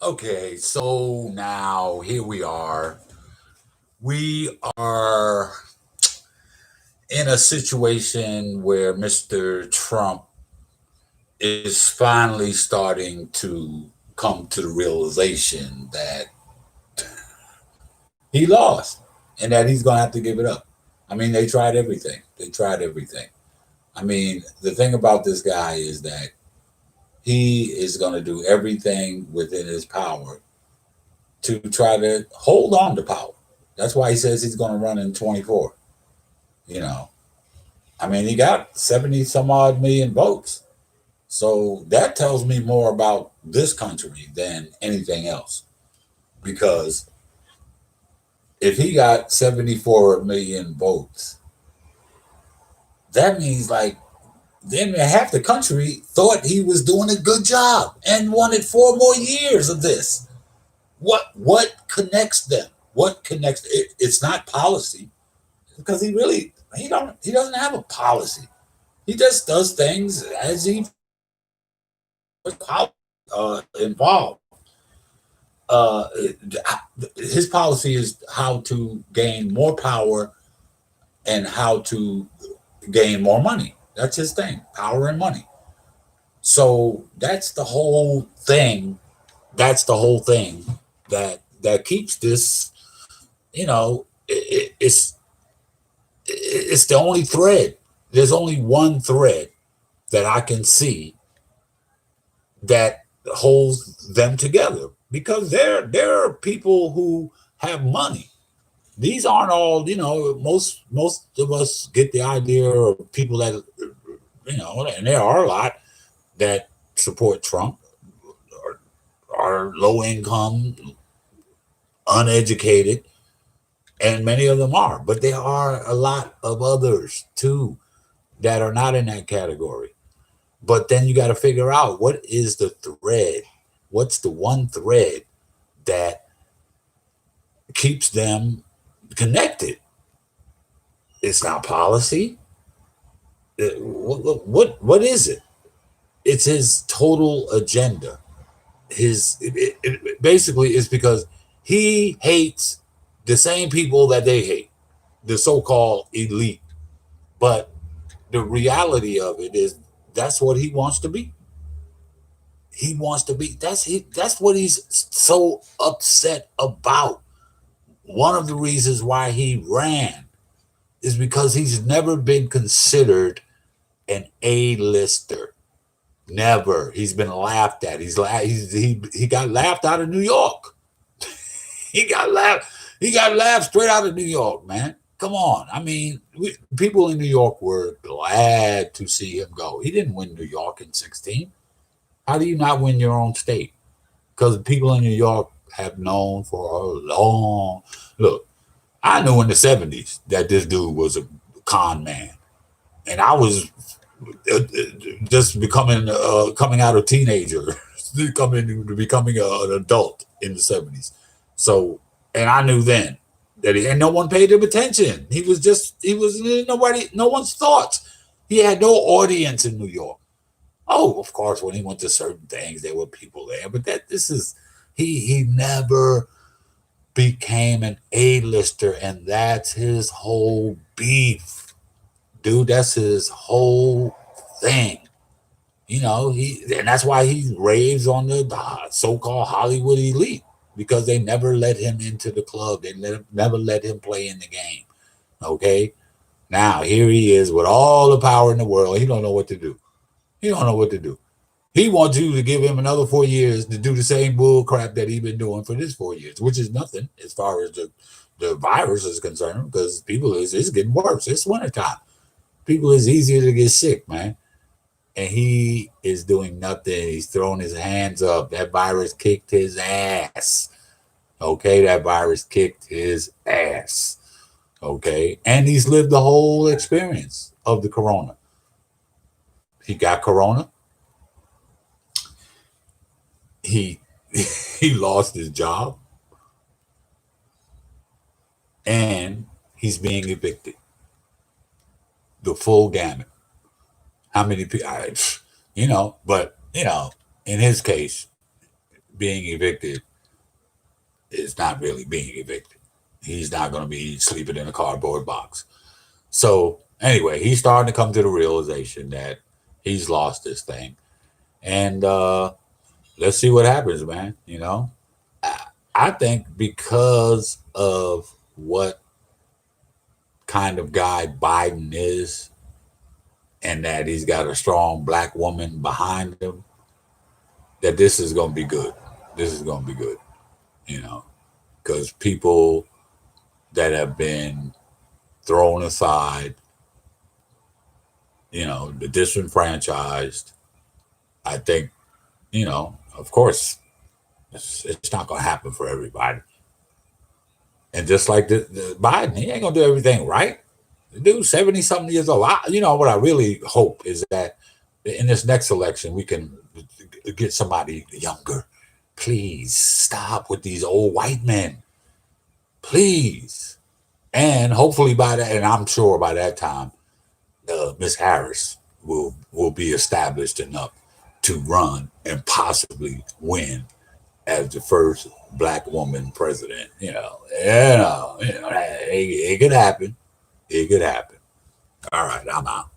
Okay, so now here we are. We are in a situation where Mr. Trump is finally starting to come to the realization that he lost and that he's going to have to give it up. I mean, they tried everything. They tried everything. I mean, the thing about this guy is that he is going to do everything within his power to try to hold on to power. That's why he says he's going to run in 24. You know, I mean, he got 70 some odd million votes. So that tells me more about this country than anything else. Because if he got 74 million votes, that means like then half the country thought he was doing a good job and wanted 4 more years of this. What connects them? What connects it? It's not policy because he doesn't have a policy. He just does things as he involved. Uh, his policy is how to gain more power and how to gain more money. That's his thing, power and money. So that's the whole thing. That's the whole thing that keeps this. It's the only thread. There's only one thread that I can see that holds them together because there are people who have money. These aren't all, most of us get the idea of people that, and there are a lot that support Trump are low income, uneducated, and many of them are. But there are a lot of others too that are not in that category. But then you got to figure out what is the thread? What's the one thread that keeps them connected? It's not policy. What is it? It's his total agenda. Basically is because he hates the same people that they hate, the so-called elite. But the reality of it is that's what he wants to be. He wants to be. That's what he's so upset about. One of the reasons why he ran is because he's never been considered an A-lister. Never. He's been laughed at. He got laughed out of New York. He got laughed. He got laughed straight out of New York, man. Come on. I mean, people in New York were glad to see him go. He didn't win New York in 16. How do you not win your own state? Because people in New York have known for a long look. I knew in the 70s that this dude was a con man, and I was just coming out of teenager, becoming an adult in the 70s. So, and I knew then that and no one paid him attention. He was no one's thoughts. He had no audience in New York. Oh, of course, when he went to certain things, there were people there, but he never became an A-lister, and that's his whole beef, dude. That's his whole thing. And that's why he raves on the so-called Hollywood elite because they never let him into the club. Never let him play in the game. Okay, now here he is with all the power in the world. He don't know what to do. He don't know what to do. He wants you to give him another 4 years to do the same bull crap that he's been doing for this 4 years, which is nothing as far as the virus is concerned, because it's getting worse. It's wintertime. People is easier to get sick, man. And he is doing nothing. He's throwing his hands up. That virus kicked his ass. Okay, that virus kicked his ass. Okay, and he's lived the whole experience of the corona. He got corona. He he lost his job, and he's being evicted. The full gamut. How many people? But in his case, being evicted is not really being evicted. He's not going to be sleeping in a cardboard box. So anyway, he's starting to come to the realization that he's lost this thing, and let's see what happens, man. I think because of what kind of guy Biden is, and that he's got a strong black woman behind him, that this is going to be good. This is going to be good, you know, because people that have been thrown aside, the disenfranchised, I think, of course, it's not going to happen for everybody. And just like the Biden, he ain't going to do everything right. The dude's 70 something years old. What I really hope is that in this next election, we can get somebody younger. Please stop with these old white men. Please. And hopefully by that, and I'm sure by that time, Miss Harris will be established enough to run and possibly win as the first black woman president. It could happen. It could happen. All right, I'm out.